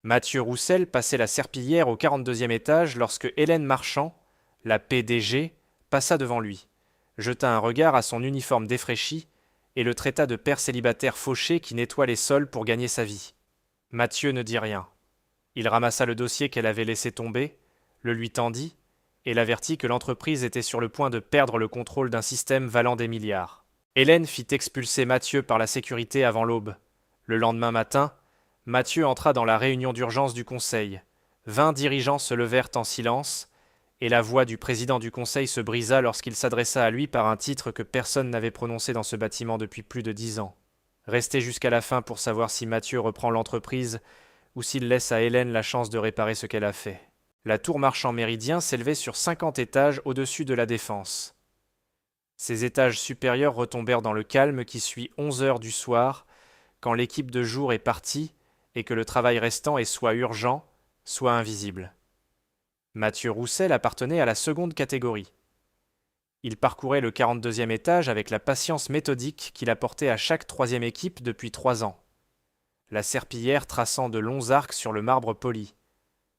Mathieu Roussel passait la serpillière au 42e étage lorsque Hélène Marchand, la PDG, passa devant lui, jeta un regard à son uniforme défraîchi et le traita de père célibataire fauché qui nettoie les sols pour gagner sa vie. Mathieu ne dit rien. Il ramassa le dossier qu'elle avait laissé tomber, le lui tendit et l'avertit que l'entreprise était sur le point de perdre le contrôle d'un système valant des milliards. Hélène fit expulser Mathieu par la sécurité avant l'aube. Le lendemain matin, Mathieu entra dans la réunion d'urgence du conseil. 20 dirigeants se levèrent en silence, et la voix du président du conseil se brisa lorsqu'il s'adressa à lui par un titre que personne n'avait prononcé dans ce bâtiment depuis plus de 10 ans. Restez jusqu'à la fin pour savoir si Mathieu reprend l'entreprise ou s'il laisse à Hélène la chance de réparer ce qu'elle a fait. La tour Marchand Méridien s'élevait sur 50 étages au-dessus de la Défense. Ces étages supérieurs retombèrent dans le calme qui suit 11 heures du soir, quand l'équipe de jour est partie et que le travail restant est soit urgent, soit invisible. Mathieu Roussel appartenait à la seconde catégorie. Il parcourait le 42e étage avec la patience méthodique qu'il apportait à chaque troisième équipe depuis 3 ans. La serpillière traçant de longs arcs sur le marbre poli,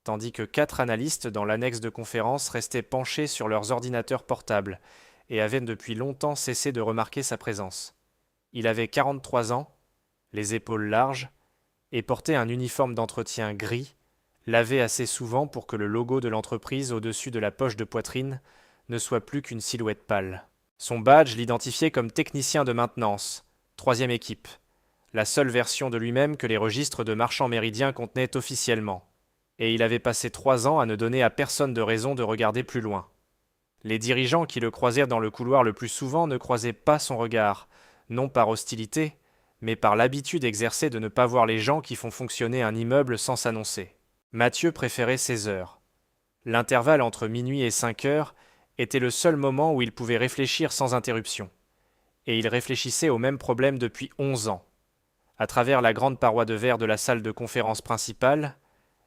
tandis que 4 analystes dans l'annexe de conférence restaient penchés sur leurs ordinateurs portables et avaient depuis longtemps cessé de remarquer sa présence. Il avait 43 ans, les épaules larges, et portait un uniforme d'entretien gris, lavé assez souvent pour que le logo de l'entreprise au-dessus de la poche de poitrine ne soit plus qu'une silhouette pâle. Son badge l'identifiait comme technicien de maintenance, 3e équipe, la seule version de lui-même que les registres de Marchand Méridien contenaient officiellement. Et il avait passé 3 ans à ne donner à personne de raison de regarder plus loin. Les dirigeants qui le croisèrent dans le couloir le plus souvent ne croisaient pas son regard, non par hostilité, mais par l'habitude exercée de ne pas voir les gens qui font fonctionner un immeuble sans s'annoncer. Mathieu préférait ses heures. L'intervalle entre minuit et 5 heures était le seul moment où il pouvait réfléchir sans interruption. Et il réfléchissait au même problème depuis 11 ans. À travers la grande paroi de verre de la salle de conférence principale,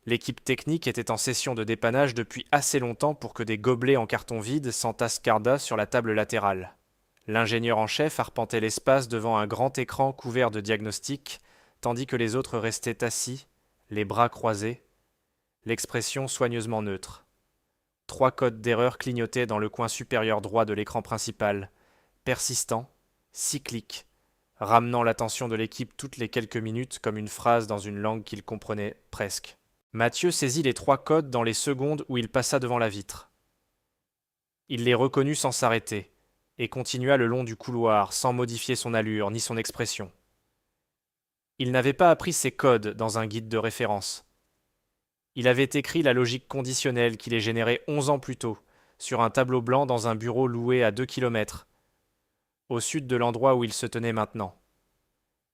l'équipe technique était en session de dépannage depuis assez longtemps pour que des gobelets en carton vide s'entassent cardas sur la table latérale. L'ingénieur en chef arpentait l'espace devant un grand écran couvert de diagnostics, tandis que les autres restaient assis, les bras croisés, l'expression soigneusement neutre. 3 codes d'erreur clignotaient dans le coin supérieur droit de l'écran principal, persistants, cycliques, ramenant l'attention de l'équipe toutes les quelques minutes comme une phrase dans une langue qu'il comprenait presque. Mathieu saisit les 3 codes dans les secondes où il passa devant la vitre. Il les reconnut sans s'arrêter, et continua le long du couloir sans modifier son allure ni son expression. Il n'avait pas appris ces codes dans un guide de référence. Il avait écrit la logique conditionnelle qui les générait 11 ans plus tôt, sur un tableau blanc dans un bureau loué à 2 kilomètres, au sud de l'endroit où il se tenait maintenant.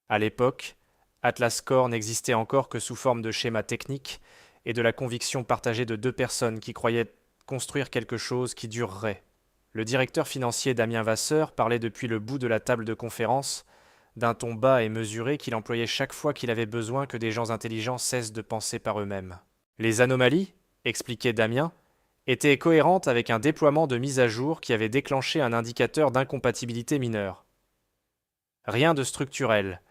À l'époque, Atlas Core n'existait encore que sous forme de schéma technique et de la conviction partagée de 2 personnes qui croyaient construire quelque chose qui durerait. Le directeur financier Damien Vasseur parlait depuis le bout de la table de conférence, d'un ton bas et mesuré qu'il employait chaque fois qu'il avait besoin que des gens intelligents cessent de penser par eux-mêmes. Les anomalies, expliquait Damien, étaient cohérentes avec un déploiement de mise à jour qui avait déclenché un indicateur d'incompatibilité mineure. Rien de structurel,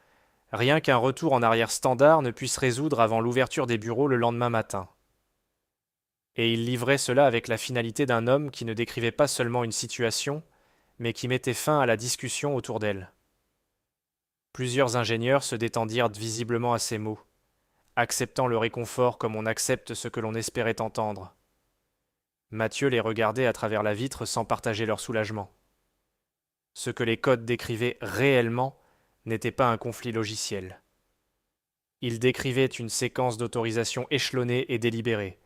rien qu'un retour en arrière standard ne puisse résoudre avant l'ouverture des bureaux le lendemain matin. Et il livrait cela avec la finalité d'un homme qui ne décrivait pas seulement une situation, mais qui mettait fin à la discussion autour d'elle. Plusieurs ingénieurs se détendirent visiblement à ces mots, acceptant le réconfort comme on accepte ce que l'on espérait entendre. Mathieu les regardait à travers la vitre sans partager leur soulagement. Ce que les codes décrivaient réellement n'était pas un conflit logiciel. Ils décrivaient une séquence d'autorisation échelonnée et délibérée,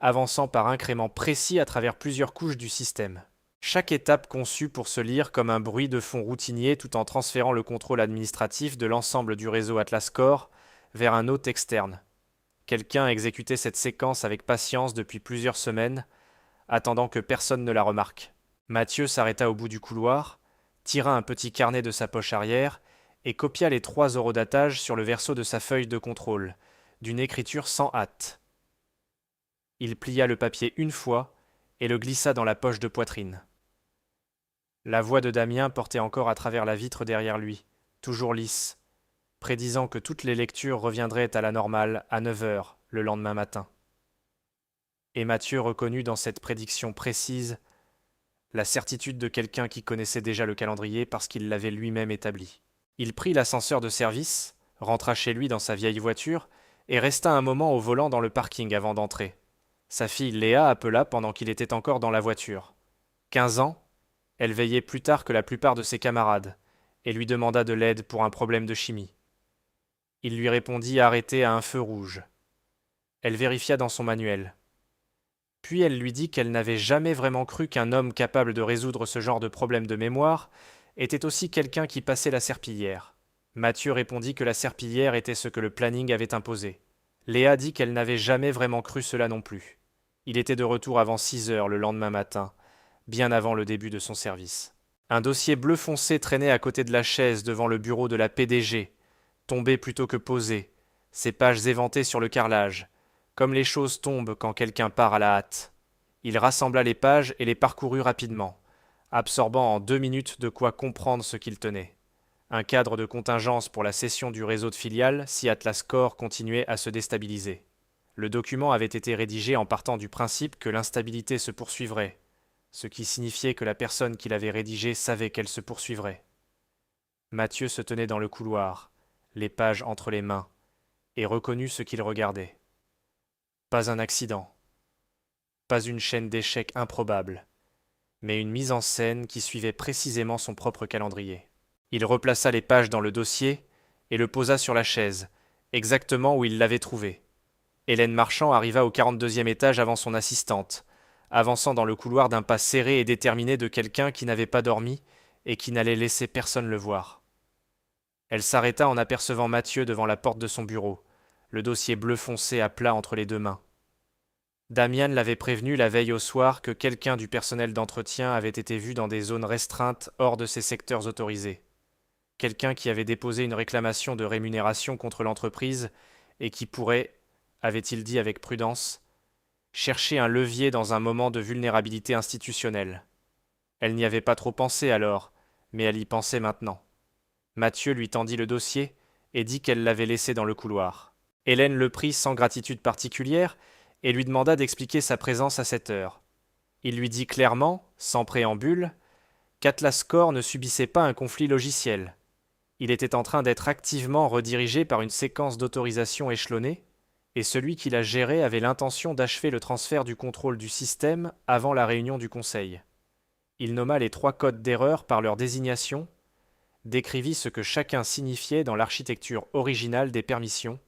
avançant par incréments précis à travers plusieurs couches du système. Chaque étape conçue pour se lire comme un bruit de fond routinier tout en transférant le contrôle administratif de l'ensemble du réseau Atlas Core vers un hôte externe. Quelqu'un exécutait cette séquence avec patience depuis plusieurs semaines, attendant que personne ne la remarque. Mathieu s'arrêta au bout du couloir, tira un petit carnet de sa poche arrière et copia les 3 horodatage sur le verso de sa feuille de contrôle, d'une écriture sans hâte. Il plia le papier une fois et le glissa dans la poche de poitrine. La voix de Damien portait encore à travers la vitre derrière lui, toujours lisse, prédisant que toutes les lectures reviendraient à la normale à 9 heures, le lendemain matin. Et Mathieu reconnut dans cette prédiction précise la certitude de quelqu'un qui connaissait déjà le calendrier parce qu'il l'avait lui-même établi. Il prit l'ascenseur de service, rentra chez lui dans sa vieille voiture et resta un moment au volant dans le parking avant d'entrer. Sa fille Léa appela pendant qu'il était encore dans la voiture. 15 ans, elle veillait plus tard que la plupart de ses camarades et lui demanda de l'aide pour un problème de chimie. Il lui répondit arrêté à un feu rouge. Elle vérifia dans son manuel. Puis elle lui dit qu'elle n'avait jamais vraiment cru qu'un homme capable de résoudre ce genre de problème de mémoire était aussi quelqu'un qui passait la serpillière. Mathieu répondit que la serpillière était ce que le planning avait imposé. Léa dit qu'elle n'avait jamais vraiment cru cela non plus. Il était de retour avant 6 heures le lendemain matin, bien avant le début de son service. Un dossier bleu foncé traînait à côté de la chaise devant le bureau de la PDG, tombé plutôt que posé, ses pages éventées sur le carrelage, comme les choses tombent quand quelqu'un part à la hâte. Il rassembla les pages et les parcourut rapidement, absorbant en 2 minutes de quoi comprendre ce qu'il tenait. Un cadre de contingence pour la cession du réseau de filiales si Atlas Corp continuait à se déstabiliser. Le document avait été rédigé en partant du principe que l'instabilité se poursuivrait, ce qui signifiait que la personne qui l'avait rédigé savait qu'elle se poursuivrait. Mathieu se tenait dans le couloir, les pages entre les mains, et reconnut ce qu'il regardait. Pas un accident, pas une chaîne d'échecs improbable, mais une mise en scène qui suivait précisément son propre calendrier. Il replaça les pages dans le dossier et le posa sur la chaise, exactement où il l'avait trouvé. Hélène Marchand arriva au 42e étage avant son assistante, avançant dans le couloir d'un pas serré et déterminé de quelqu'un qui n'avait pas dormi et qui n'allait laisser personne le voir. Elle s'arrêta en apercevant Mathieu devant la porte de son bureau, le dossier bleu foncé à plat entre les 2 mains. Damian l'avait prévenu la veille au soir que quelqu'un du personnel d'entretien avait été vu dans des zones restreintes hors de ses secteurs autorisés. Quelqu'un qui avait déposé une réclamation de rémunération contre l'entreprise et qui pourrait, avait-il dit avec prudence, chercher un levier dans un moment de vulnérabilité institutionnelle. Elle n'y avait pas trop pensé alors, mais elle y pensait maintenant. Mathieu lui tendit le dossier et dit qu'elle l'avait laissé dans le couloir. Hélène le prit sans gratitude particulière et lui demanda d'expliquer sa présence à cette heure. Il lui dit clairement, sans préambule, qu'Atlas Corp ne subissait pas un conflit logiciel. Il était en train d'être activement redirigé par une séquence d'autorisation échelonnée, et celui qui la gérait avait l'intention d'achever le transfert du contrôle du système avant la réunion du conseil. Il nomma les 3 codes d'erreur par leur désignation, décrivit ce que chacun signifiait dans l'architecture originale des permissions,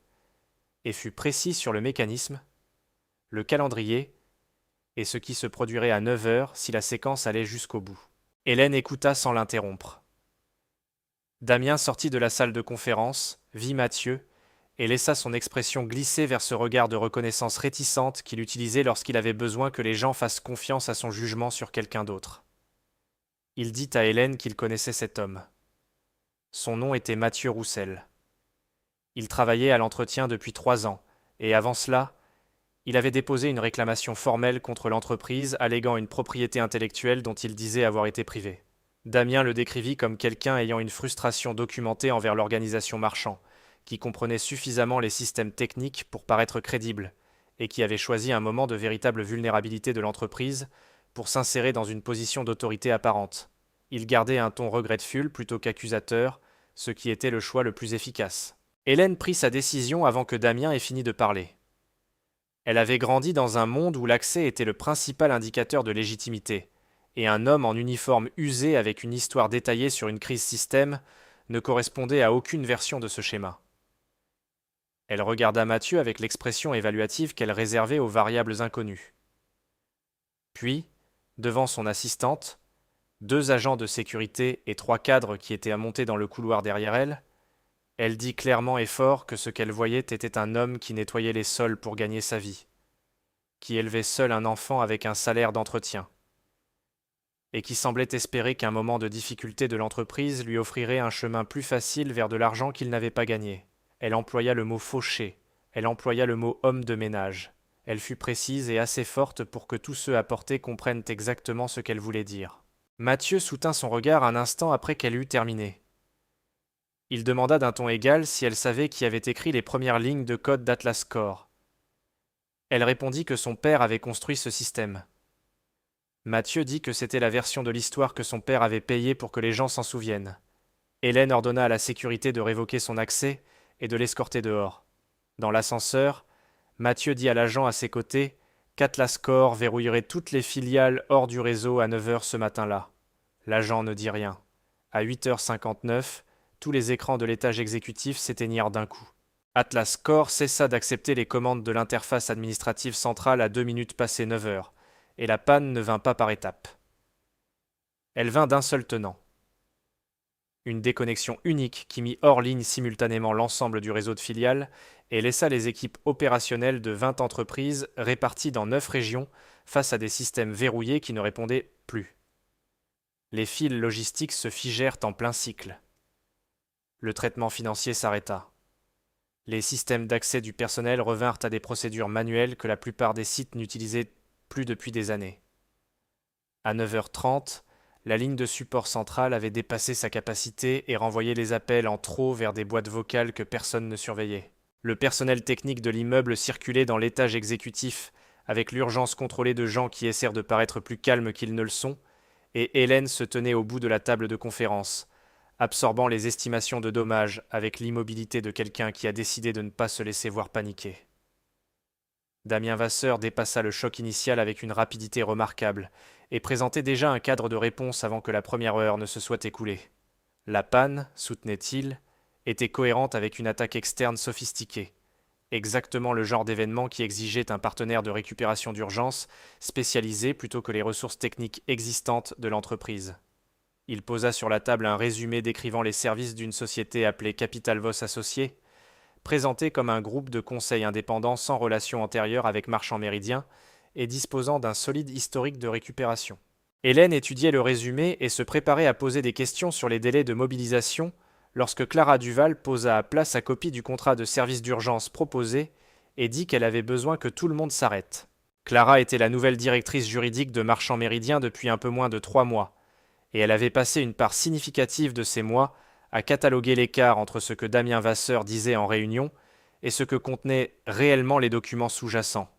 et fut précis sur le mécanisme, le calendrier, et ce qui se produirait à 9 heures si la séquence allait jusqu'au bout. Hélène écouta sans l'interrompre. Damien sortit de la salle de conférence, vit Mathieu, et laissa son expression glisser vers ce regard de reconnaissance réticente qu'il utilisait lorsqu'il avait besoin que les gens fassent confiance à son jugement sur quelqu'un d'autre. Il dit à Hélène qu'il connaissait cet homme. Son nom était Mathieu Roussel. Il travaillait à l'entretien depuis 3 ans, et avant cela, il avait déposé une réclamation formelle contre l'entreprise alléguant une propriété intellectuelle dont il disait avoir été privé. Damien le décrivit comme quelqu'un ayant une frustration documentée envers l'organisation Marchand, qui comprenait suffisamment les systèmes techniques pour paraître crédible, et qui avait choisi un moment de véritable vulnérabilité de l'entreprise pour s'insérer dans une position d'autorité apparente. Il gardait un ton regretful plutôt qu'accusateur, ce qui était le choix le plus efficace. Hélène prit sa décision avant que Damien ait fini de parler. Elle avait grandi dans un monde où l'accès était le principal indicateur de légitimité, et un homme en uniforme usé avec une histoire détaillée sur une crise système ne correspondait à aucune version de ce schéma. Elle regarda Mathieu avec l'expression évaluative qu'elle réservait aux variables inconnues. Puis, devant son assistante, 2 agents de sécurité et 3 cadres qui étaient à monter dans le couloir derrière elle, elle dit clairement et fort que ce qu'elle voyait était un homme qui nettoyait les sols pour gagner sa vie, qui élevait seul un enfant avec un salaire d'entretien, et qui semblait espérer qu'un moment de difficulté de l'entreprise lui offrirait un chemin plus facile vers de l'argent qu'il n'avait pas gagné. Elle employa le mot fauché, elle employa le mot homme de ménage. Elle fut précise et assez forte pour que tous ceux à portée comprennent exactement ce qu'elle voulait dire. Mathieu soutint son regard un instant après qu'elle eut terminé. Il demanda d'un ton égal si elle savait qui avait écrit les premières lignes de code d'Atlas Corp. Elle répondit que son père avait construit ce système. Mathieu dit que c'était la version de l'histoire que son père avait payée pour que les gens s'en souviennent. Hélène ordonna à la sécurité de révoquer son accès et de l'escorter dehors. Dans l'ascenseur, Mathieu dit à l'agent à ses côtés qu'Atlas Corp verrouillerait toutes les filiales hors du réseau à 9 heures ce matin-là. L'agent ne dit rien. À 8h59, tous les écrans de l'étage exécutif s'éteignirent d'un coup. Atlas Corp cessa d'accepter les commandes de l'interface administrative centrale à 2 minutes passées 9 heures, et la panne ne vint pas par étapes. Elle vint d'un seul tenant. Une déconnexion unique qui mit hors ligne simultanément l'ensemble du réseau de filiales et laissa les équipes opérationnelles de 20 entreprises réparties dans 9 régions face à des systèmes verrouillés qui ne répondaient plus. Les fils logistiques se figèrent en plein cycle. Le traitement financier s'arrêta. Les systèmes d'accès du personnel revinrent à des procédures manuelles que la plupart des sites n'utilisaient plus depuis des années. À 9h30, la ligne de support centrale avait dépassé sa capacité et renvoyé les appels en trop vers des boîtes vocales que personne ne surveillait. Le personnel technique de l'immeuble circulait dans l'étage exécutif avec l'urgence contrôlée de gens qui essayent de paraître plus calmes qu'ils ne le sont, et Hélène se tenait au bout de la table de conférence, absorbant les estimations de dommages avec l'immobilité de quelqu'un qui a décidé de ne pas se laisser voir paniquer. Damien Vasseur dépassa le choc initial avec une rapidité remarquable et présentait déjà un cadre de réponse avant que la première heure ne se soit écoulée. La panne, soutenait-il, était cohérente avec une attaque externe sophistiquée, exactement le genre d'événement qui exigeait un partenaire de récupération d'urgence spécialisé plutôt que les ressources techniques existantes de l'entreprise. Il posa sur la table un résumé décrivant les services d'une société appelée Capital Voss Associés, présenté comme un groupe de conseil indépendant sans relation antérieure avec Marchand Méridien et disposant d'un solide historique de récupération. Hélène étudiait le résumé et se préparait à poser des questions sur les délais de mobilisation lorsque Clara Duval posa à plat sa copie du contrat de service d'urgence proposé et dit qu'elle avait besoin que tout le monde s'arrête. Clara était la nouvelle directrice juridique de Marchand Méridien depuis un peu moins de 3 mois, et elle avait passé une part significative de ces mois à cataloguer l'écart entre ce que Damien Vasseur disait en réunion et ce que contenaient réellement les documents sous-jacents.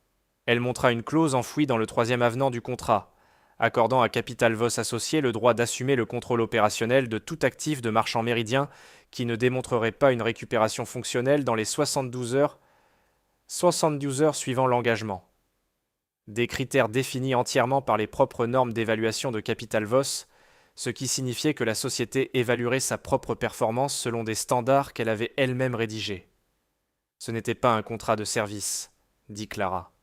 Elle montra une clause enfouie dans le 3e avenant du contrat, accordant à Capital Voss Associés le droit d'assumer le contrôle opérationnel de tout actif de Marchand Méridien qui ne démontrerait pas une récupération fonctionnelle dans les 72 heures suivant l'engagement. Des critères définis entièrement par les propres normes d'évaluation de Capital Voss, ce qui signifiait que la société évaluerait sa propre performance selon des standards qu'elle avait elle-même rédigés. Ce n'était pas un contrat de service, dit Clara.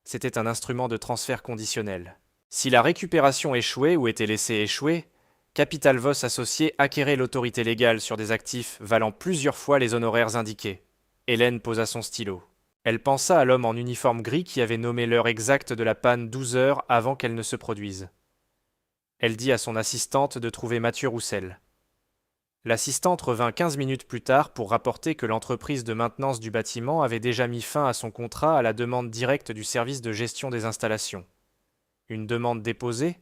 C'était un instrument de transfert conditionnel. Si la récupération échouait ou était laissée échouer, Capital Voss Associés acquérait l'autorité légale sur des actifs valant plusieurs fois les honoraires indiqués. Hélène posa son stylo. Elle pensa à l'homme en uniforme gris qui avait nommé l'heure exacte de la panne 12 heures avant qu'elle ne se produise. Elle dit à son assistante de trouver Mathieu Roussel. L'assistante revint 15 minutes plus tard pour rapporter que l'entreprise de maintenance du bâtiment avait déjà mis fin à son contrat à la demande directe du service de gestion des installations. Une demande déposée,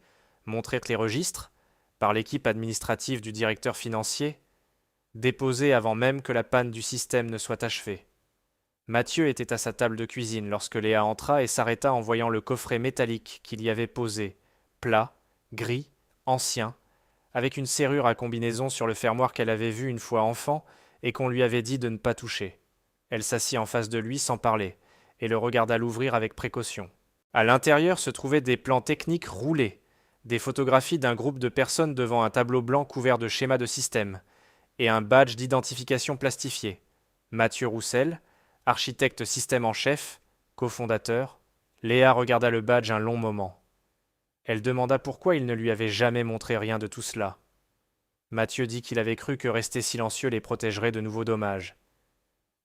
montrèrent les registres, par l'équipe administrative du directeur financier, déposée avant même que la panne du système ne soit achevée. Mathieu était à sa table de cuisine lorsque Léa entra et s'arrêta en voyant le coffret métallique qu'il y avait posé, plat, gris, ancien, avec une serrure à combinaison sur le fermoir qu'elle avait vu une fois enfant et qu'on lui avait dit de ne pas toucher. Elle s'assit en face de lui sans parler, et le regarda l'ouvrir avec précaution. À l'intérieur se trouvaient des plans techniques roulés, des photographies d'un groupe de personnes devant un tableau blanc couvert de schémas de système, et un badge d'identification plastifié. Mathieu Roussel, architecte système en chef, cofondateur. Léa regarda le badge un long moment. Elle demanda pourquoi il ne lui avait jamais montré rien de tout cela. Mathieu dit qu'il avait cru que rester silencieux les protégerait de nouveaux dommages.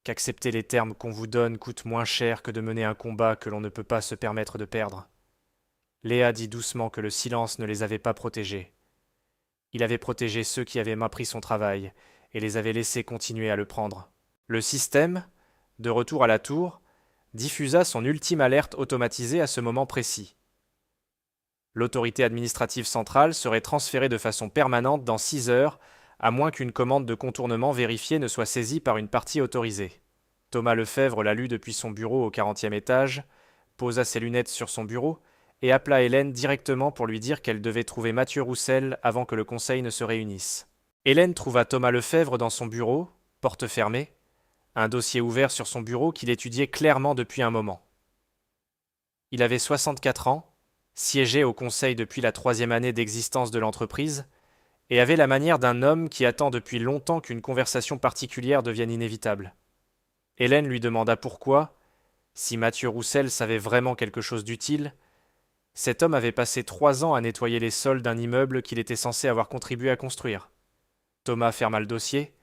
Qu'accepter les termes qu'on vous donne coûte moins cher que de mener un combat que l'on ne peut pas se permettre de perdre. Léa dit doucement que le silence ne les avait pas protégés. Il avait protégé ceux qui avaient mal pris son travail et les avait laissés continuer à le prendre. Le système, de retour à la tour, diffusa son ultime alerte automatisée à ce moment précis. L'autorité administrative centrale serait transférée de façon permanente dans 6 heures, à moins qu'une commande de contournement vérifiée ne soit saisie par une partie autorisée. Thomas Lefebvre la lut depuis son bureau au 40e étage, posa ses lunettes sur son bureau et appela Hélène directement pour lui dire qu'elle devait trouver Mathieu Roussel avant que le conseil ne se réunisse. Hélène trouva Thomas Lefebvre dans son bureau, porte fermée, un dossier ouvert sur son bureau qu'il étudiait clairement depuis un moment. Il avait 64 ans, siégeait au conseil depuis la 3e année d'existence de l'entreprise, et avait la manière d'un homme qui attend depuis longtemps qu'une conversation particulière devienne inévitable. Hélène lui demanda pourquoi, si Mathieu Roussel savait vraiment quelque chose d'utile, cet homme avait passé 3 ans à nettoyer les sols d'un immeuble qu'il était censé avoir contribué à construire. Thomas ferma le dossier,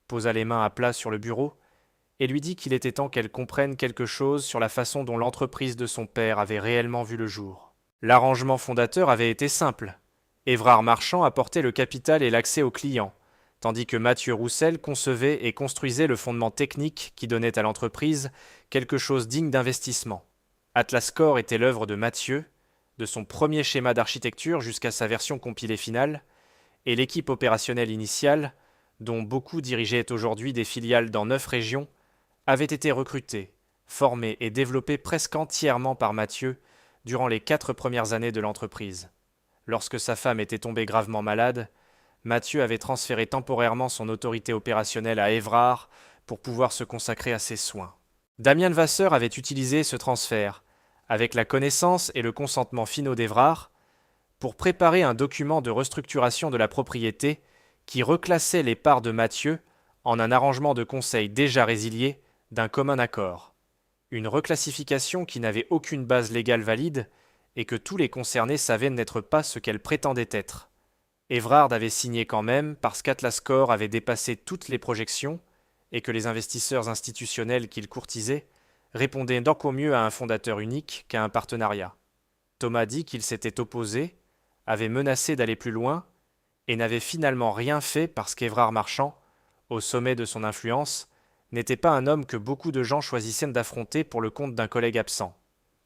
posa les mains à plat sur le bureau, et lui dit qu'il était temps qu'elle comprenne quelque chose sur la façon dont l'entreprise de son père avait réellement vu le jour. L'arrangement fondateur avait été simple. Évrard Marchand apportait le capital et l'accès aux clients, tandis que Mathieu Roussel concevait et construisait le fondement technique qui donnait à l'entreprise quelque chose digne d'investissement. Atlas Core était l'œuvre de Mathieu, de son premier schéma d'architecture jusqu'à sa version compilée finale, et l'équipe opérationnelle initiale, dont beaucoup dirigeaient aujourd'hui des filiales dans 9 régions, avait été recrutée, formée et développée presque entièrement par Mathieu durant les 4 premières années de l'entreprise. Lorsque sa femme était tombée gravement malade, Mathieu avait transféré temporairement son autorité opérationnelle à Évrard pour pouvoir se consacrer à ses soins. Damien Levasseur avait utilisé ce transfert, avec la connaissance et le consentement finaux d'Évrard, pour préparer un document de restructuration de la propriété qui reclassait les parts de Mathieu en un arrangement de conseil déjà résilié d'un commun accord. Une reclassification qui n'avait aucune base légale valide et que tous les concernés savaient n'être pas ce qu'elle prétendait être. Évrard avait signé quand même parce qu'Atlas Core avait dépassé toutes les projections et que les investisseurs institutionnels qu'il courtisait répondaient d'encore mieux à un fondateur unique qu'à un partenariat. Thomas dit qu'il s'était opposé, avait menacé d'aller plus loin et n'avait finalement rien fait parce qu'Évrard Marchand, au sommet de son influence, n'était pas un homme que beaucoup de gens choisissaient d'affronter pour le compte d'un collègue absent.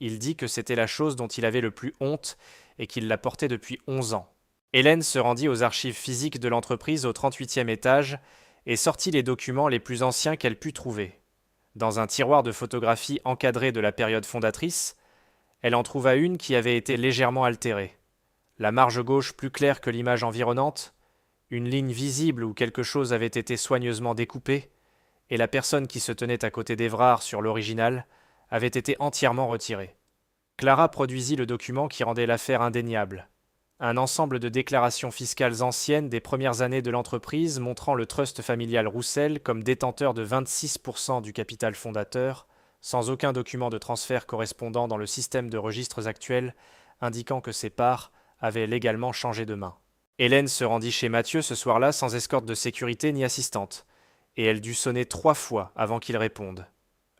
Il dit que c'était la chose dont il avait le plus honte et qu'il la portait depuis 11 ans. Hélène se rendit aux archives physiques de l'entreprise au 38e étage et sortit les documents les plus anciens qu'elle put trouver. Dans un tiroir de photographies encadré de la période fondatrice, elle en trouva une qui avait été légèrement altérée. La marge gauche plus claire que l'image environnante, une ligne visible où quelque chose avait été soigneusement découpé, et la personne qui se tenait à côté d'Évrard sur l'original avait été entièrement retirée. Clara produisit le document qui rendait l'affaire indéniable. Un ensemble de déclarations fiscales anciennes des premières années de l'entreprise montrant le trust familial Roussel comme détenteur de 26% du capital fondateur, sans aucun document de transfert correspondant dans le système de registres actuel indiquant que ses parts avaient légalement changé de main. Hélène se rendit chez Mathieu ce soir-là sans escorte de sécurité ni assistante, et elle dut sonner 3 fois avant qu'il réponde.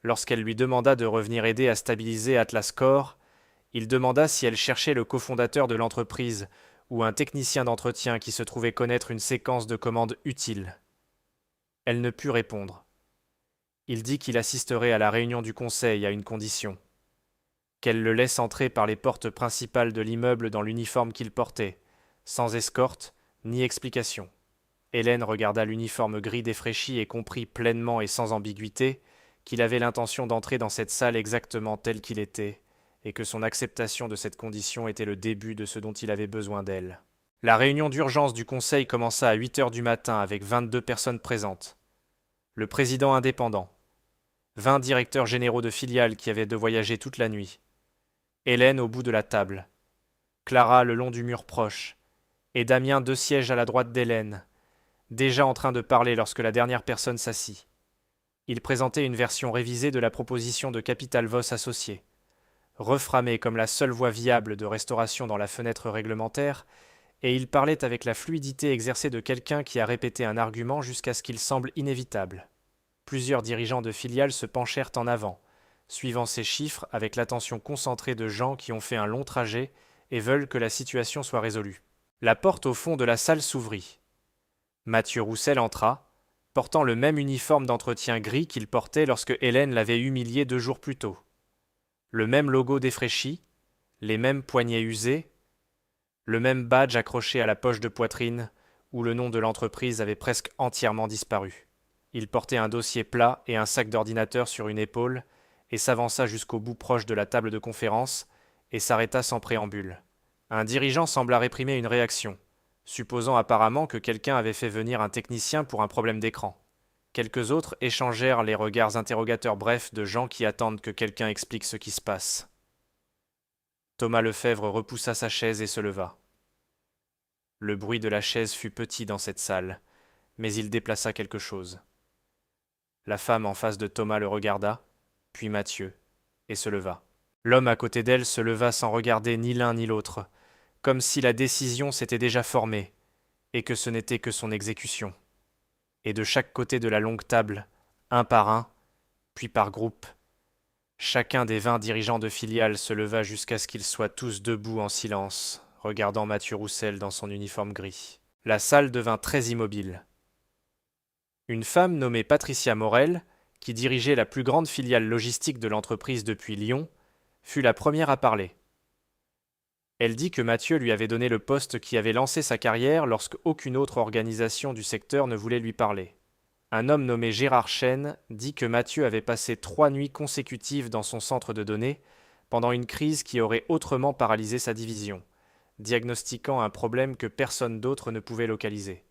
Lorsqu'elle lui demanda de revenir aider à stabiliser Atlas Core, il demanda si elle cherchait le cofondateur de l'entreprise ou un technicien d'entretien qui se trouvait connaître une séquence de commandes utile. Elle ne put répondre. Il dit qu'il assisterait à la réunion du conseil à une condition, qu'elle le laisse entrer par les portes principales de l'immeuble dans l'uniforme qu'il portait, sans escorte ni explication. Hélène regarda l'uniforme gris défraîchi et comprit pleinement et sans ambiguïté qu'il avait l'intention d'entrer dans cette salle exactement tel qu'il était, et que son acceptation de cette condition était le début de ce dont il avait besoin d'elle. La réunion d'urgence du conseil commença à 8 heures du matin avec 22 personnes présentes. Le président indépendant, 20 directeurs généraux de filiales qui avaient de voyager toute la nuit, Hélène au bout de la table, Clara le long du mur proche, et Damien 2 sièges à la droite d'Hélène, déjà en train de parler lorsque la dernière personne s'assit. Il présentait une version révisée de la proposition de Capital Voss associé. Reframé comme la seule voie viable de restauration dans la fenêtre réglementaire, et il parlait avec la fluidité exercée de quelqu'un qui a répété un argument jusqu'à ce qu'il semble inévitable. Plusieurs dirigeants de filiales se penchèrent en avant, suivant ces chiffres avec l'attention concentrée de gens qui ont fait un long trajet et veulent que la situation soit résolue. La porte au fond de la salle s'ouvrit. Mathieu Roussel entra, portant le même uniforme d'entretien gris qu'il portait lorsque Hélène l'avait humilié 2 jours plus tôt. Le même logo défraîchi, les mêmes poignets usés, le même badge accroché à la poche de poitrine où le nom de l'entreprise avait presque entièrement disparu. Il portait un dossier plat et un sac d'ordinateur sur une épaule, et s'avança jusqu'au bout proche de la table de conférence, et s'arrêta sans préambule. Un dirigeant sembla réprimer une réaction, supposant apparemment que quelqu'un avait fait venir un technicien pour un problème d'écran. Quelques autres échangèrent les regards interrogateurs brefs de gens qui attendent que quelqu'un explique ce qui se passe. Thomas Lefèvre repoussa sa chaise et se leva. Le bruit de la chaise fut petit dans cette salle, mais il déplaça quelque chose. La femme en face de Thomas le regarda, puis Mathieu, et se leva. L'homme à côté d'elle se leva sans regarder ni l'un ni l'autre, comme si la décision s'était déjà formée, et que ce n'était que son exécution. Et de chaque côté de la longue table, un par un, puis par groupe, chacun des 20 dirigeants de filiales se leva jusqu'à ce qu'ils soient tous debout en silence, regardant Mathieu Roussel dans son uniforme gris. La salle devint très immobile. Une femme nommée Patricia Morel, qui dirigeait la plus grande filiale logistique de l'entreprise depuis Lyon, fut la première à parler. Elle dit que Mathieu lui avait donné le poste qui avait lancé sa carrière lorsque aucune autre organisation du secteur ne voulait lui parler. Un homme nommé Gérard Chêne dit que Mathieu avait passé 3 nuits consécutives dans son centre de données pendant une crise qui aurait autrement paralysé sa division, diagnostiquant un problème que personne d'autre ne pouvait localiser.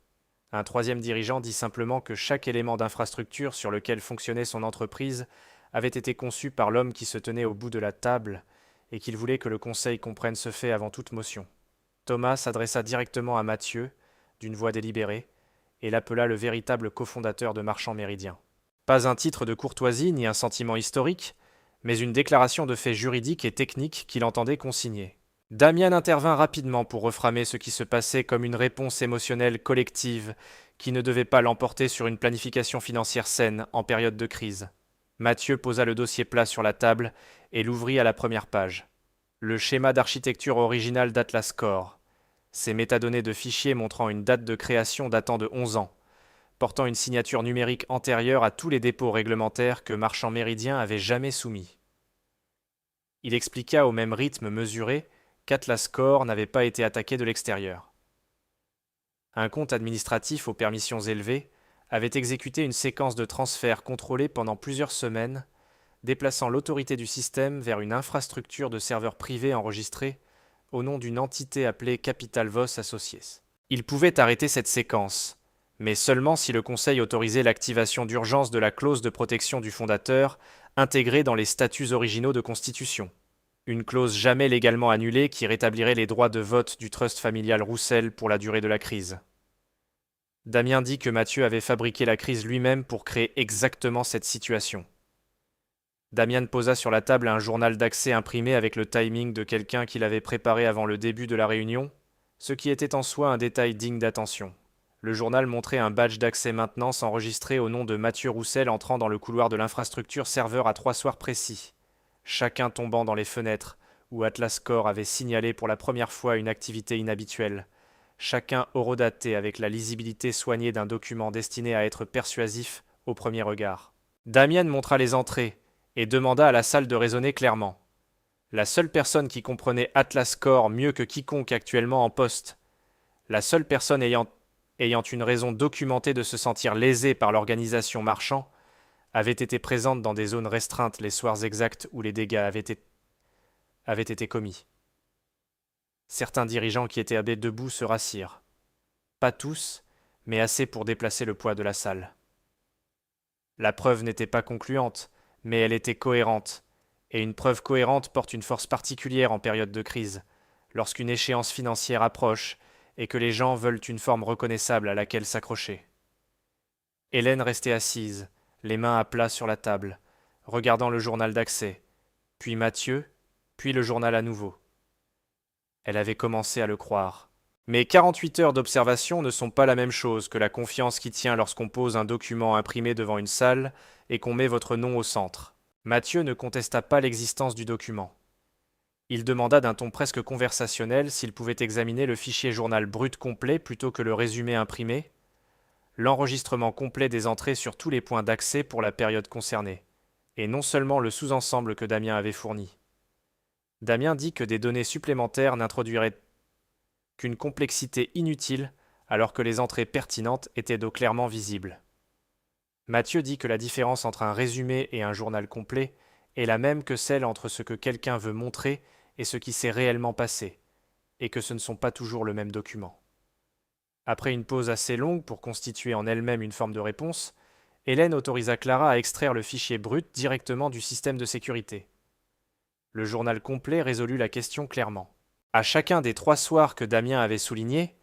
Un troisième dirigeant dit simplement que chaque élément d'infrastructure sur lequel fonctionnait son entreprise avait été conçu par l'homme qui se tenait au bout de la table et qu'il voulait que le conseil comprenne ce fait avant toute motion. Thomas s'adressa directement à Mathieu, d'une voix délibérée, et l'appela le véritable cofondateur de Marchand Méridien. Pas un titre de courtoisie ni un sentiment historique, mais une déclaration de faits juridiques et techniques qu'il entendait consigner. Damian intervint rapidement pour reframer ce qui se passait comme une réponse émotionnelle collective qui ne devait pas l'emporter sur une planification financière saine en période de crise. Mathieu posa le dossier plat sur la table et l'ouvrit à la première page. Le schéma d'architecture original d'Atlas Core. Ces métadonnées de fichiers montrant une date de création datant de 11 ans, portant une signature numérique antérieure à tous les dépôts réglementaires que Marchand Méridien avait jamais soumis. Il expliqua au même rythme mesuré qu'Atlas Core n'avait pas été attaqué de l'extérieur. Un compte administratif aux permissions élevées avait exécuté une séquence de transferts contrôlés pendant plusieurs semaines, déplaçant l'autorité du système vers une infrastructure de serveurs privés enregistrés au nom d'une entité appelée Capital Voss Associés. Il pouvait arrêter cette séquence, mais seulement si le Conseil autorisait l'activation d'urgence de la clause de protection du fondateur intégrée dans les statuts originaux de constitution. Une clause jamais légalement annulée qui rétablirait les droits de vote du trust familial Roussel pour la durée de la crise. Damien dit que Mathieu avait fabriqué la crise lui-même pour créer exactement cette situation. Damian posa sur la table un journal d'accès imprimé avec le timing de quelqu'un qu'il avait préparé avant le début de la réunion, ce qui était en soi un détail digne d'attention. Le journal montrait un badge d'accès maintenance enregistré au nom de Mathieu Roussel entrant dans le couloir de l'infrastructure serveur à 3 soirs précis, chacun tombant dans les fenêtres où Atlas Core avait signalé pour la première fois une activité inhabituelle, chacun horodaté avec la lisibilité soignée d'un document destiné à être persuasif au premier regard. Damian montra les entrées et demanda à la salle de raisonner clairement. La seule personne qui comprenait Atlas Core mieux que quiconque actuellement en poste, la seule personne ayant une raison documentée de se sentir lésée par l'organisation Marchand, avait été présente dans des zones restreintes les soirs exacts où les dégâts avaient été commis. Certains dirigeants qui étaient debout se rassirent. Pas tous, mais assez pour déplacer le poids de la salle. La preuve n'était pas concluante, mais elle était cohérente, et une preuve cohérente porte une force particulière en période de crise, lorsqu'une échéance financière approche et que les gens veulent une forme reconnaissable à laquelle s'accrocher. Hélène restait assise, les mains à plat sur la table, regardant le journal d'accès, puis Mathieu, puis le journal à nouveau. Elle avait commencé à le croire. Mais 48 heures d'observation ne sont pas la même chose que la confiance qui tient lorsqu'on pose un document imprimé devant une salle et qu'on met votre nom au centre. Mathieu ne contesta pas l'existence du document. Il demanda d'un ton presque conversationnel s'il pouvait examiner le fichier journal brut complet plutôt que le résumé imprimé, l'enregistrement complet des entrées sur tous les points d'accès pour la période concernée, et non seulement le sous-ensemble que Damien avait fourni. Damien dit que des données supplémentaires n'introduiraient qu'une complexité inutile alors que les entrées pertinentes étaient d'eau clairement visibles. Mathieu dit que la différence entre un résumé et un journal complet est la même que celle entre ce que quelqu'un veut montrer et ce qui s'est réellement passé, et que ce ne sont pas toujours le même document. Après une pause assez longue pour constituer en elle-même une forme de réponse, Hélène autorisa Clara à extraire le fichier brut directement du système de sécurité. Le journal complet résolut la question clairement. À chacun des 3 soirs que Damien avait soulignés,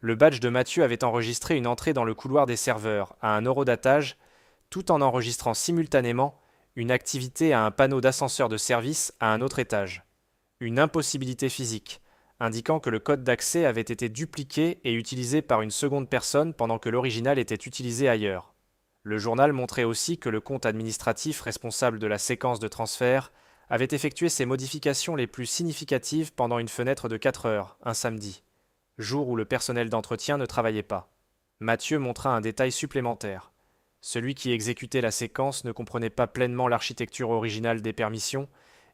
le badge de Mathieu avait enregistré une entrée dans le couloir des serveurs à un horodatage, tout en enregistrant simultanément une activité à un panneau d'ascenseur de service à un autre étage. Une impossibilité physique, indiquant que le code d'accès avait été dupliqué et utilisé par une seconde personne pendant que l'original était utilisé ailleurs. Le journal montrait aussi que le compte administratif responsable de la séquence de transfert avait effectué ses modifications les plus significatives pendant une fenêtre de 4 heures, un samedi, jour où le personnel d'entretien ne travaillait pas. Mathieu montra un détail supplémentaire. Celui qui exécutait la séquence ne comprenait pas pleinement l'architecture originale des permissions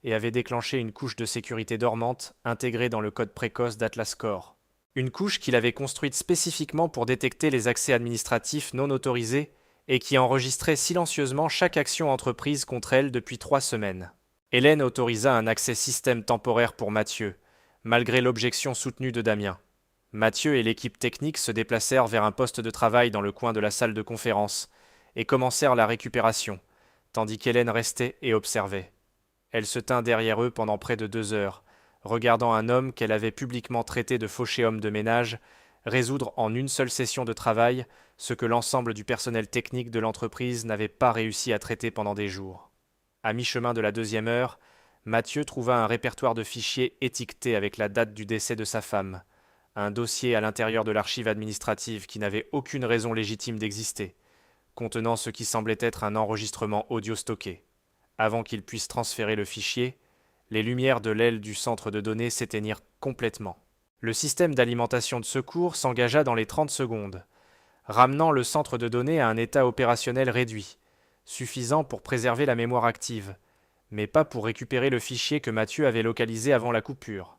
et avait déclenché une couche de sécurité dormante intégrée dans le code précoce d'Atlas Core. Une couche qu'il avait construite spécifiquement pour détecter les accès administratifs non autorisés et qui enregistrait silencieusement chaque action entreprise contre elle depuis 3 semaines. Hélène autorisa un accès système temporaire pour Mathieu, malgré l'objection soutenue de Damien. Mathieu et l'équipe technique se déplacèrent vers un poste de travail dans le coin de la salle de conférence et commencèrent la récupération, tandis qu'Hélène restait et observait. Elle se tint derrière eux pendant près de 2 heures, regardant un homme qu'elle avait publiquement traité de fauché homme de ménage résoudre en une seule session de travail ce que l'ensemble du personnel technique de l'entreprise n'avait pas réussi à traiter pendant des jours. À mi-chemin de la 2e heure, Mathieu trouva un répertoire de fichiers étiqueté avec la date du décès de sa femme, un dossier à l'intérieur de l'archive administrative qui n'avait aucune raison légitime d'exister, contenant ce qui semblait être un enregistrement audio stocké. Avant qu'il puisse transférer le fichier, les lumières de l'aile du centre de données s'éteignirent complètement. Le système d'alimentation de secours s'engagea dans les 30 secondes, ramenant le centre de données à un état opérationnel réduit, suffisant pour préserver la mémoire active, mais pas pour récupérer le fichier que Mathieu avait localisé avant la coupure.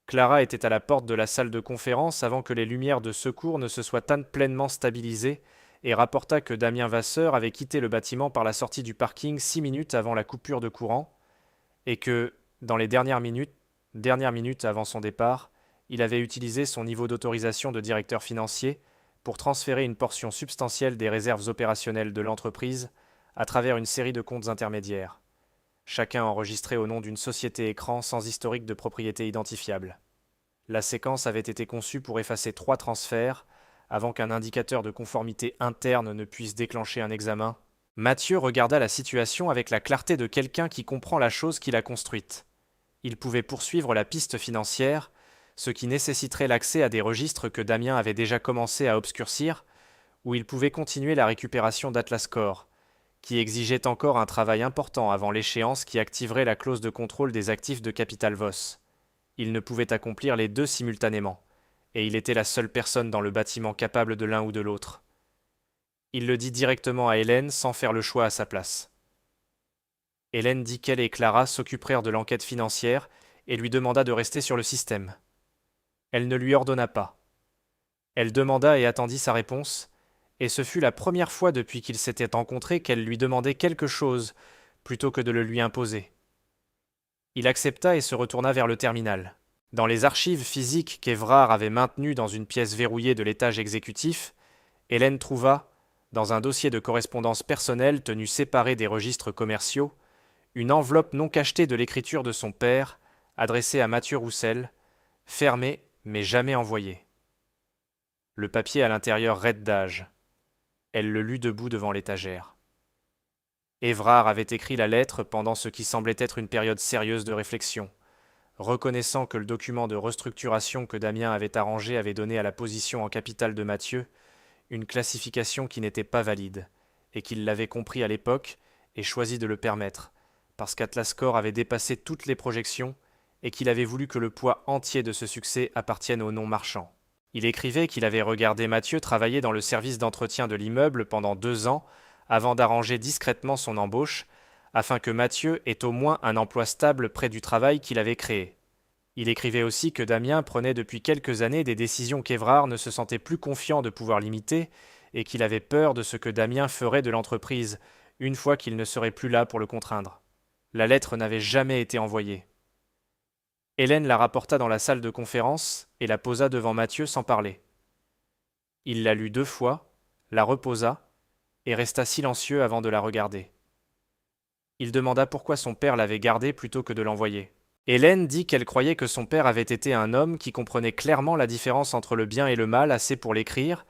Clara était à la porte de la salle de conférence avant que les lumières de secours ne se soient pleinement stabilisées et rapporta que Damien Vasseur avait quitté le bâtiment par la sortie du parking 6 minutes avant la coupure de courant et que, dans les dernières minutes avant son départ, il avait utilisé son niveau d'autorisation de directeur financier pour transférer une portion substantielle des réserves opérationnelles de l'entreprise à travers une série de comptes intermédiaires, chacun enregistré au nom d'une société écran sans historique de propriété identifiable. La séquence avait été conçue pour effacer 3 transferts avant qu'un indicateur de conformité interne ne puisse déclencher un examen. Mathieu regarda la situation avec la clarté de quelqu'un qui comprend la chose qu'il a construite. Il pouvait poursuivre la piste financière, ce qui nécessiterait l'accès à des registres que Damien avait déjà commencé à obscurcir, ou il pouvait continuer la récupération d'Atlas Core, qui exigeait encore un travail important avant l'échéance qui activerait la clause de contrôle des actifs de Capital Voss. Il ne pouvait accomplir les 2 simultanément, et il était la seule personne dans le bâtiment capable de l'un ou de l'autre. Il le dit directement à Hélène sans faire le choix à sa place. Hélène dit qu'elle et Clara s'occupèrent de l'enquête financière et lui demanda de rester sur le système. Elle ne lui ordonna pas. Elle demanda et attendit sa réponse, et ce fut la première fois depuis qu'ils s'étaient rencontrés qu'elle lui demandait quelque chose, plutôt que de le lui imposer. Il accepta et se retourna vers le terminal. Dans les archives physiques qu'Évrard avait maintenues dans une pièce verrouillée de l'étage exécutif, Hélène trouva, dans un dossier de correspondance personnelle tenu séparé des registres commerciaux, une enveloppe non cachetée de l'écriture de son père, adressée à Mathieu Roussel, fermée mais jamais envoyée. Le papier à l'intérieur raide d'âge. Elle le lut debout devant l'étagère. Évrard avait écrit la lettre pendant ce qui semblait être une période sérieuse de réflexion, reconnaissant que le document de restructuration que Damien avait arrangé avait donné à la position en capital de Mathieu une classification qui n'était pas valide, et qu'il l'avait compris à l'époque et choisi de le permettre, parce qu'Atlas Core avait dépassé toutes les projections et qu'il avait voulu que le poids entier de ce succès appartienne au non-marchand. Il écrivait qu'il avait regardé Mathieu travailler dans le service d'entretien de l'immeuble pendant 2 ans avant d'arranger discrètement son embauche, afin que Mathieu ait au moins un emploi stable près du travail qu'il avait créé. Il écrivait aussi que Damien prenait depuis quelques années des décisions qu'Évrard ne se sentait plus confiant de pouvoir limiter et qu'il avait peur de ce que Damien ferait de l'entreprise une fois qu'il ne serait plus là pour le contraindre. La lettre n'avait jamais été envoyée. Hélène la rapporta dans la salle de conférence et la posa devant Mathieu sans parler. Il la lut 2 fois, la reposa et resta silencieux avant de la regarder. Il demanda pourquoi son père l'avait gardée plutôt que de l'envoyer. Hélène dit qu'elle croyait que son père avait été un homme qui comprenait clairement la différence entre le bien et le mal assez pour l'écrire,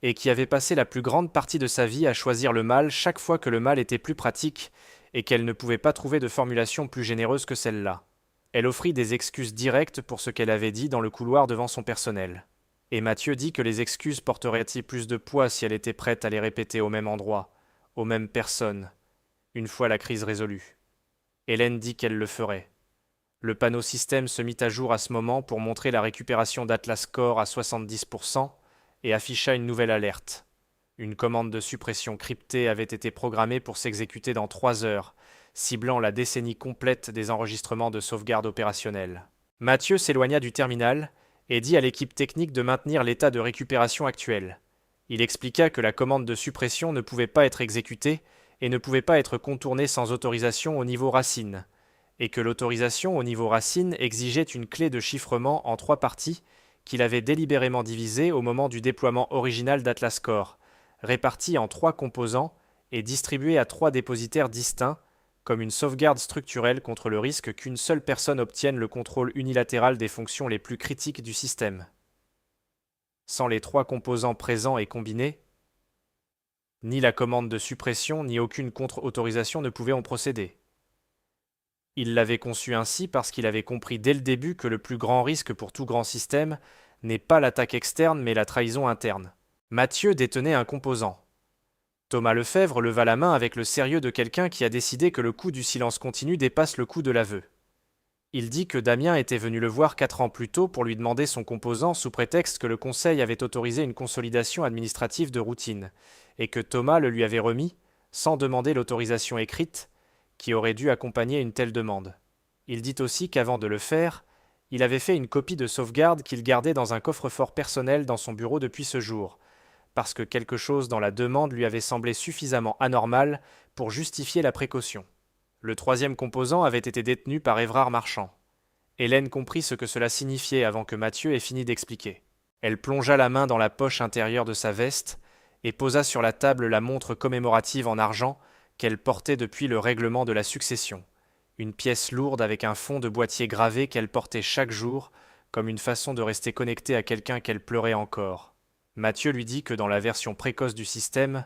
et qui avait passé la plus grande partie de sa vie à choisir le mal chaque fois que le mal était plus pratique, et qu'elle ne pouvait pas trouver de formulation plus généreuse que celle-là. Elle offrit des excuses directes pour ce qu'elle avait dit dans le couloir devant son personnel. Et Mathieu dit que les excuses porteraient-ils plus de poids si elle était prête à les répéter au même endroit, aux mêmes personnes, une fois la crise résolue. Hélène dit qu'elle le ferait. Le panneau système se mit à jour à ce moment pour montrer la récupération d'Atlas Core à 70% et afficha une nouvelle alerte. Une commande de suppression cryptée avait été programmée pour s'exécuter dans 3 heures, ciblant la décennie complète des enregistrements de sauvegarde opérationnelle. Mathieu s'éloigna du terminal et dit à l'équipe technique de maintenir l'état de récupération actuel. Il expliqua que la commande de suppression ne pouvait pas être exécutée et ne pouvait pas être contournée sans autorisation au niveau racine, et que l'autorisation au niveau racine exigeait une clé de chiffrement en 3 parties qu'il avait délibérément divisée au moment du déploiement original d'Atlas Core, réparties en 3 composants et distribuées à 3 dépositaires distincts, comme une sauvegarde structurelle contre le risque qu'une seule personne obtienne le contrôle unilatéral des fonctions les plus critiques du système. Sans les 3 composants présents et combinés, ni la commande de suppression ni aucune contre-autorisation ne pouvaient en procéder. Il l'avait conçu ainsi parce qu'il avait compris dès le début que le plus grand risque pour tout grand système n'est pas l'attaque externe mais la trahison interne. Mathieu détenait un composant. Thomas Lefebvre leva la main avec le sérieux de quelqu'un qui a décidé que le coût du silence continu dépasse le coût de l'aveu. Il dit que Damien était venu le voir 4 ans plus tôt pour lui demander son composant sous prétexte que le Conseil avait autorisé une consolidation administrative de routine, et que Thomas le lui avait remis, sans demander l'autorisation écrite, qui aurait dû accompagner une telle demande. Il dit aussi qu'avant de le faire, il avait fait une copie de sauvegarde qu'il gardait dans un coffre-fort personnel dans son bureau depuis ce jour, parce que quelque chose dans la demande lui avait semblé suffisamment anormal pour justifier la précaution. Le 3e composant avait été détenu par Évrard Marchand. Hélène comprit ce que cela signifiait avant que Mathieu ait fini d'expliquer. Elle plongea la main dans la poche intérieure de sa veste et posa sur la table la montre commémorative en argent qu'elle portait depuis le règlement de la succession, une pièce lourde avec un fond de boîtier gravé qu'elle portait chaque jour, comme une façon de rester connectée à quelqu'un qu'elle pleurait encore. Mathieu lui dit que dans la version précoce du système,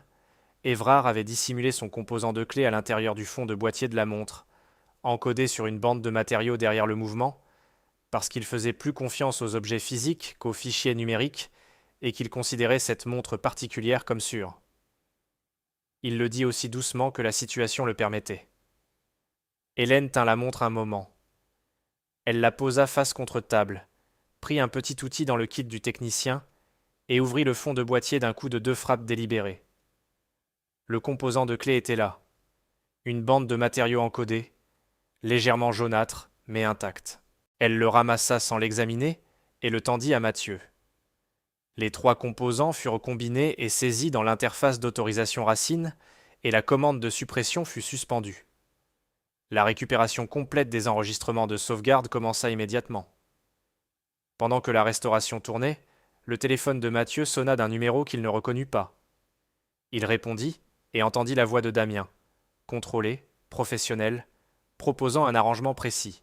Évrard avait dissimulé son composant de clé à l'intérieur du fond de boîtier de la montre, encodé sur une bande de matériaux derrière le mouvement, parce qu'il faisait plus confiance aux objets physiques qu'aux fichiers numériques et qu'il considérait cette montre particulière comme sûre. Il le dit aussi doucement que la situation le permettait. Hélène tint la montre un moment. Elle la posa face contre table, prit un petit outil dans le kit du technicien et ouvrit le fond de boîtier d'un coup de 2 frappes délibérées. Le composant de clé était là. Une bande de matériaux encodés, légèrement jaunâtre, mais intacte. Elle le ramassa sans l'examiner et le tendit à Mathieu. Les 3 composants furent combinés et saisis dans l'interface d'autorisation racine, et la commande de suppression fut suspendue. La récupération complète des enregistrements de sauvegarde commença immédiatement. Pendant que la restauration tournait, le téléphone de Mathieu sonna d'un numéro qu'il ne reconnut pas. Il répondit et entendit la voix de Damien, contrôlée, professionnelle, proposant un arrangement précis.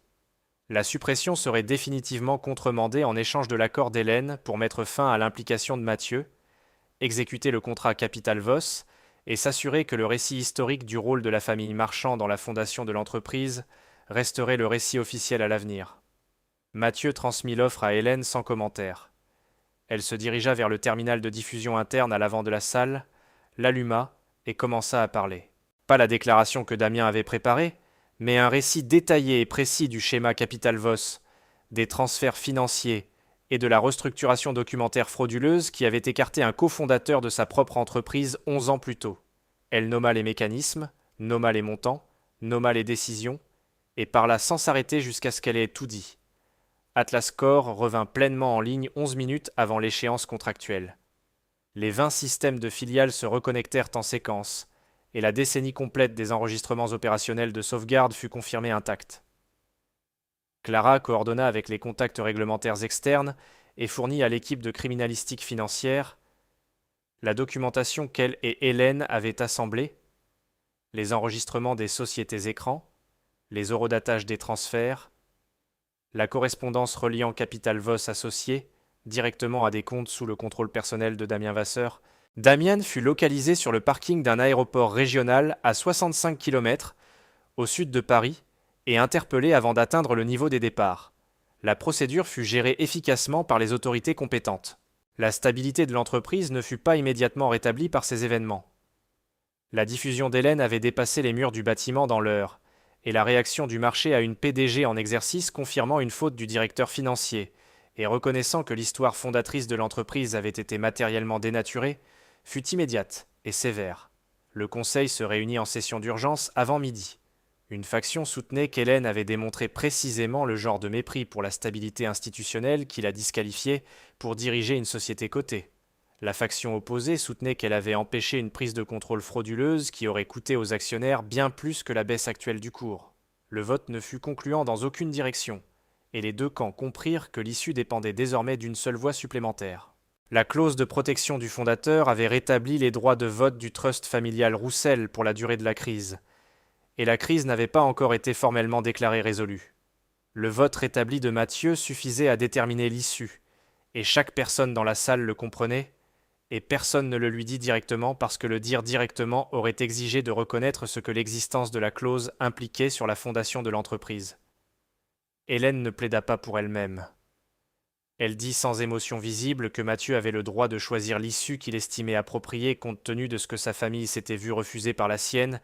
La suppression serait définitivement contremandée en échange de l'accord d'Hélène pour mettre fin à l'implication de Mathieu, exécuter le contrat Capital Voss et s'assurer que le récit historique du rôle de la famille Marchand dans la fondation de l'entreprise resterait le récit officiel à l'avenir. Mathieu transmit l'offre à Hélène sans commentaire. Elle se dirigea vers le terminal de diffusion interne à l'avant de la salle, l'alluma et commença à parler. Pas la déclaration que Damien avait préparée, mais un récit détaillé et précis du schéma Capital Voss, des transferts financiers et de la restructuration documentaire frauduleuse qui avait écarté un cofondateur de sa propre entreprise 11 ans plus tôt. Elle nomma les mécanismes, nomma les montants, nomma les décisions, et parla sans s'arrêter jusqu'à ce qu'elle ait tout dit. Atlas Core revint pleinement en ligne 11 minutes avant l'échéance contractuelle. Les 20 systèmes de filiales se reconnectèrent en séquence, et la décennie complète des enregistrements opérationnels de sauvegarde fut confirmée intacte. Clara coordonna avec les contacts réglementaires externes et fournit à l'équipe de criminalistique financière la documentation qu'elle et Hélène avaient assemblée, les enregistrements des sociétés écrans, les eurodatages des transferts, la correspondance reliant Capital Voss associé directement à des comptes sous le contrôle personnel de Damien Vasseur. Damian fut localisé sur le parking d'un aéroport régional à 65 km au sud de Paris et interpellé avant d'atteindre le niveau des départs. La procédure fut gérée efficacement par les autorités compétentes. La stabilité de l'entreprise ne fut pas immédiatement rétablie par ces événements. La diffusion d'Hélène avait dépassé les murs du bâtiment dans l'heure, et la réaction du marché à une PDG en exercice confirmant une faute du directeur financier, et reconnaissant que l'histoire fondatrice de l'entreprise avait été matériellement dénaturée, fut immédiate et sévère. Le conseil se réunit en session d'urgence avant midi. Une faction soutenait qu'Hélène avait démontré précisément le genre de mépris pour la stabilité institutionnelle qui la disqualifiait pour diriger une société cotée. La faction opposée soutenait qu'elle avait empêché une prise de contrôle frauduleuse qui aurait coûté aux actionnaires bien plus que la baisse actuelle du cours. Le vote ne fut concluant dans aucune direction, et les deux camps comprirent que l'issue dépendait désormais d'une seule voix supplémentaire. La clause de protection du fondateur avait rétabli les droits de vote du trust familial Roussel pour la durée de la crise, et la crise n'avait pas encore été formellement déclarée résolue. Le vote rétabli de Mathieu suffisait à déterminer l'issue, et chaque personne dans la salle le comprenait, et personne ne le lui dit directement parce que le dire directement aurait exigé de reconnaître ce que l'existence de la clause impliquait sur la fondation de l'entreprise. Hélène ne plaida pas pour elle-même. Elle dit sans émotion visible que Mathieu avait le droit de choisir l'issue qu'il estimait appropriée compte tenu de ce que sa famille s'était vue refuser par la sienne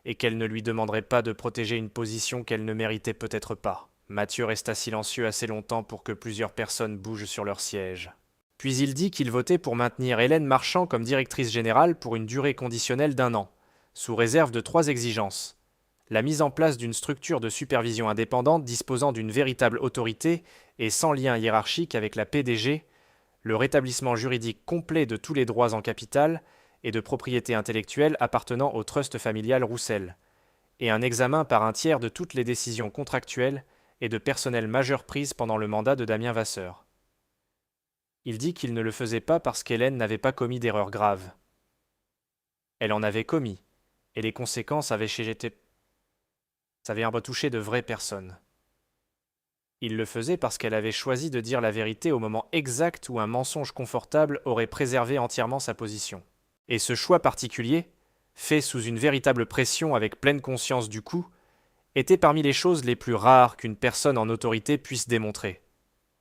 et qu'elle ne lui demanderait pas de protéger une position qu'elle ne méritait peut-être pas. Mathieu resta silencieux assez longtemps pour que plusieurs personnes bougent sur leur siège. Puis il dit qu'il votait pour maintenir Hélène Marchand comme directrice générale pour une durée conditionnelle d'1 an, sous réserve de 3 exigences. La mise en place d'une structure de supervision indépendante disposant d'une véritable autorité et sans lien hiérarchique avec la PDG, le rétablissement juridique complet de tous les droits en capital et de propriété intellectuelle appartenant au trust familial Roussel, et un examen par un tiers de toutes les décisions contractuelles et de personnel majeur prises pendant le mandat de Damien Vasseur. Il dit qu'il ne le faisait pas parce qu'Hélène n'avait pas commis d'erreur grave. Elle en avait commis, et les conséquences avaient retouché de vraies personnes. Il le faisait parce qu'elle avait choisi de dire la vérité au moment exact où un mensonge confortable aurait préservé entièrement sa position. Et ce choix particulier, fait sous une véritable pression avec pleine conscience du coup, était parmi les choses les plus rares qu'une personne en autorité puisse démontrer.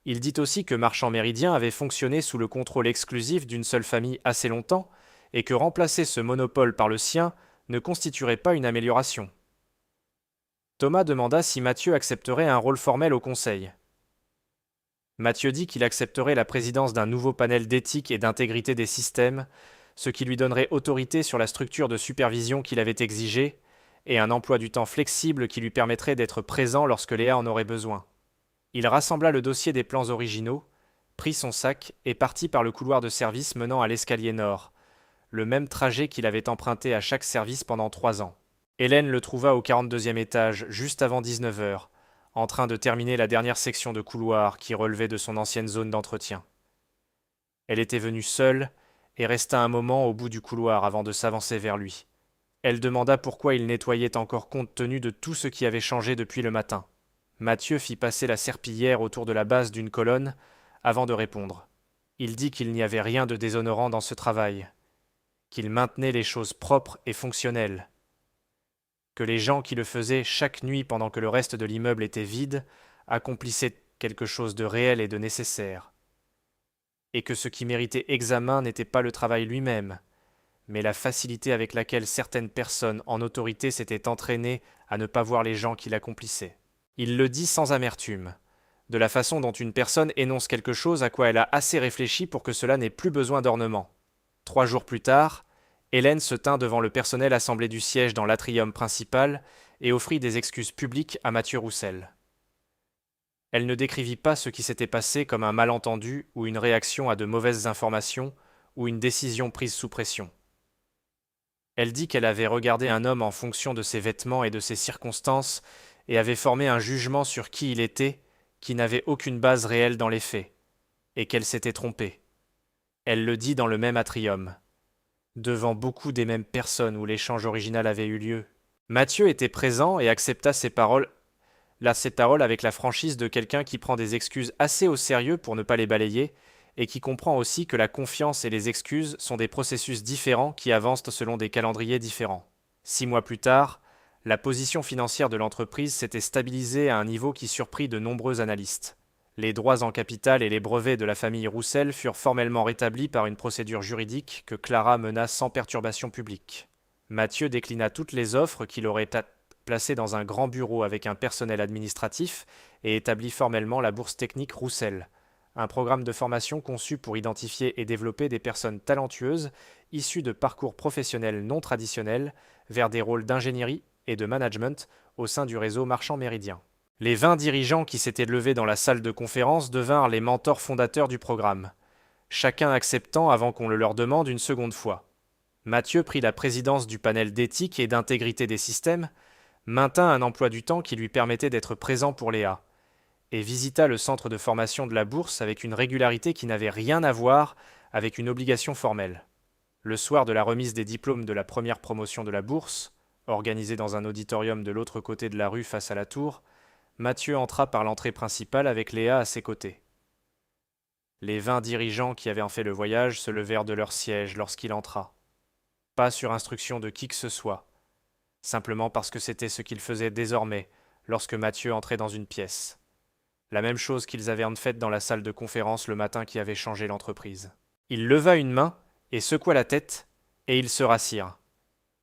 Il dit aussi que Marchand Méridien avait fonctionné sous le contrôle exclusif d'une seule famille assez longtemps et que remplacer ce monopole par le sien ne constituerait pas une amélioration. Thomas demanda si Mathieu accepterait un rôle formel au conseil. Mathieu dit qu'il accepterait la présidence d'un nouveau panel d'éthique et d'intégrité des systèmes, ce qui lui donnerait autorité sur la structure de supervision qu'il avait exigée, et un emploi du temps flexible qui lui permettrait d'être présent lorsque Léa en aurait besoin. Il rassembla le dossier des plans originaux, prit son sac et partit par le couloir de service menant à l'escalier nord, le même trajet qu'il avait emprunté à chaque service pendant 3 ans. Hélène le trouva au 42e étage, juste avant 19 heures, en train de terminer la dernière section de couloir qui relevait de son ancienne zone d'entretien. Elle était venue seule et resta un moment au bout du couloir avant de s'avancer vers lui. Elle demanda pourquoi il nettoyait encore compte tenu de tout ce qui avait changé depuis le matin. Mathieu fit passer la serpillière autour de la base d'une colonne avant de répondre. Il dit qu'il n'y avait rien de déshonorant dans ce travail, qu'il maintenait les choses propres et fonctionnelles, que les gens qui le faisaient chaque nuit pendant que le reste de l'immeuble était vide accomplissaient quelque chose de réel et de nécessaire, et que ce qui méritait examen n'était pas le travail lui-même, mais la facilité avec laquelle certaines personnes en autorité s'étaient entraînées à ne pas voir les gens qui l'accomplissaient. Il le dit sans amertume, de la façon dont une personne énonce quelque chose à quoi elle a assez réfléchi pour que cela n'ait plus besoin d'ornement. 3 jours plus tard, Hélène se tint devant le personnel assemblé du siège dans l'atrium principal et offrit des excuses publiques à Mathieu Roussel. Elle ne décrivit pas ce qui s'était passé comme un malentendu ou une réaction à de mauvaises informations ou une décision prise sous pression. Elle dit qu'elle avait regardé un homme en fonction de ses vêtements et de ses circonstances et avait formé un jugement sur qui il était qui n'avait aucune base réelle dans les faits, et qu'elle s'était trompée. Elle le dit dans le même atrium, devant beaucoup des mêmes personnes où l'échange original avait eu lieu. Mathieu était présent et accepta ces paroles avec la franchise de quelqu'un qui prend des excuses assez au sérieux pour ne pas les balayer, et qui comprend aussi que la confiance et les excuses sont des processus différents qui avancent selon des calendriers différents. 6 mois plus tard, la position financière de l'entreprise s'était stabilisée à un niveau qui surprit de nombreux analystes. Les droits en capital et les brevets de la famille Roussel furent formellement rétablis par une procédure juridique que Clara mena sans perturbation publique. Mathieu déclina toutes les offres qu'il aurait placées dans un grand bureau avec un personnel administratif et établit formellement la bourse technique Roussel, un programme de formation conçu pour identifier et développer des personnes talentueuses issues de parcours professionnels non traditionnels vers des rôles d'ingénierie et de management au sein du réseau marchand méridien. Les 20 dirigeants qui s'étaient levés dans la salle de conférence devinrent les mentors fondateurs du programme, chacun acceptant avant qu'on le leur demande une seconde fois. Mathieu prit la présidence du panel d'éthique et d'intégrité des systèmes, maintint un emploi du temps qui lui permettait d'être présent pour Léa, et visita le centre de formation de la bourse avec une régularité qui n'avait rien à voir avec une obligation formelle. Le soir de la remise des diplômes de la première promotion de la bourse, organisée dans un auditorium de l'autre côté de la rue face à la tour, Mathieu entra par l'entrée principale avec Léa à ses côtés. Les 20 dirigeants qui avaient fait le voyage se levèrent de leur siège lorsqu'il entra. Pas sur instruction de qui que ce soit, simplement parce que c'était ce qu'ils faisaient désormais lorsque Mathieu entrait dans une pièce. La même chose qu'ils avaient faite dans la salle de conférence le matin qui avait changé l'entreprise. Il leva une main et secoua la tête, et ils se rassirent.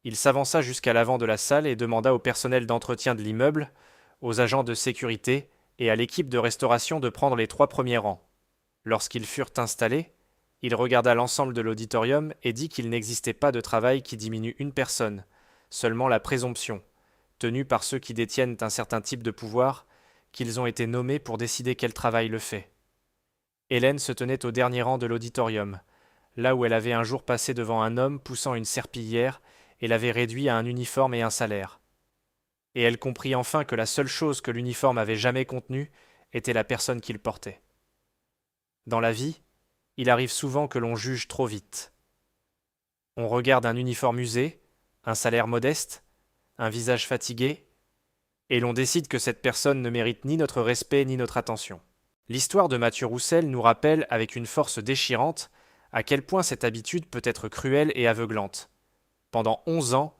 Il s'avança jusqu'à l'avant de la salle et demanda au personnel d'entretien de l'immeuble, aux agents de sécurité et à l'équipe de restauration de prendre les 3 premiers rangs. Lorsqu'ils furent installés, il regarda l'ensemble de l'auditorium et dit qu'il n'existait pas de travail qui diminue une personne, seulement la présomption, tenue par ceux qui détiennent un certain type de pouvoir, qu'ils ont été nommés pour décider quel travail le fait. Hélène se tenait au dernier rang de l'auditorium, là où elle avait un jour passé devant un homme poussant une serpillière et l'avait réduit à un uniforme et un salaire. Et elle comprit enfin que la seule chose que l'uniforme avait jamais contenue était la personne qu'il portait. Dans la vie, il arrive souvent que l'on juge trop vite. On regarde un uniforme usé, un salaire modeste, un visage fatigué, et l'on décide que cette personne ne mérite ni notre respect ni notre attention. L'histoire de Mathieu Roussel nous rappelle avec une force déchirante à quel point cette habitude peut être cruelle et aveuglante. Pendant 11 ans,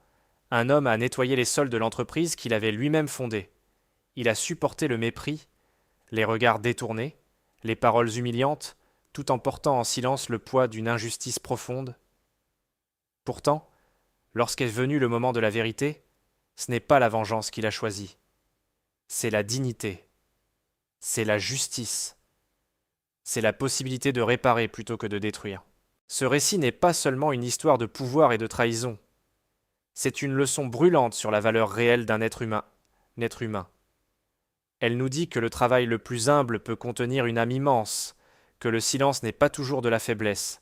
un homme a nettoyé les sols de l'entreprise qu'il avait lui-même fondée. Il a supporté le mépris, les regards détournés, les paroles humiliantes, tout en portant en silence le poids d'une injustice profonde. Pourtant, lorsqu'est venu le moment de la vérité, ce n'est pas la vengeance qu'il a choisie. C'est la dignité. C'est la justice. C'est la possibilité de réparer plutôt que de détruire. Ce récit n'est pas seulement une histoire de pouvoir et de trahison. C'est une leçon brûlante sur la valeur réelle d'un être humain. Elle nous dit que le travail le plus humble peut contenir une âme immense, que le silence n'est pas toujours de la faiblesse,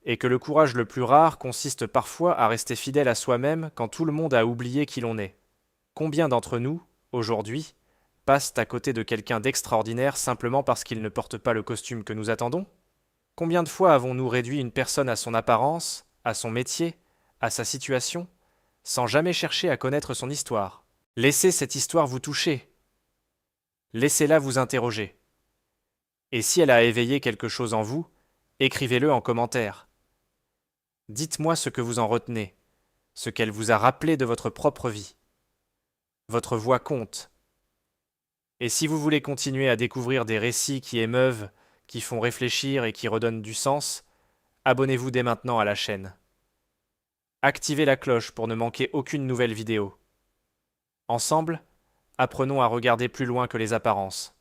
et que le courage le plus rare consiste parfois à rester fidèle à soi-même quand tout le monde a oublié qui l'on est. Combien d'entre nous, aujourd'hui, passent à côté de quelqu'un d'extraordinaire simplement parce qu'il ne porte pas le costume que nous attendons ? Combien de fois avons-nous réduit une personne à son apparence, à son métier, à sa situation, sans jamais chercher à connaître son histoire ? Laissez cette histoire vous toucher. Laissez-la vous interroger. Et si elle a éveillé quelque chose en vous, écrivez-le en commentaire. Dites-moi ce que vous en retenez, ce qu'elle vous a rappelé de votre propre vie. Votre voix compte. Et si vous voulez continuer à découvrir des récits qui émeuvent, qui font réfléchir et qui redonnent du sens, abonnez-vous dès maintenant à la chaîne. Activez la cloche pour ne manquer aucune nouvelle vidéo. Ensemble, apprenons à regarder plus loin que les apparences.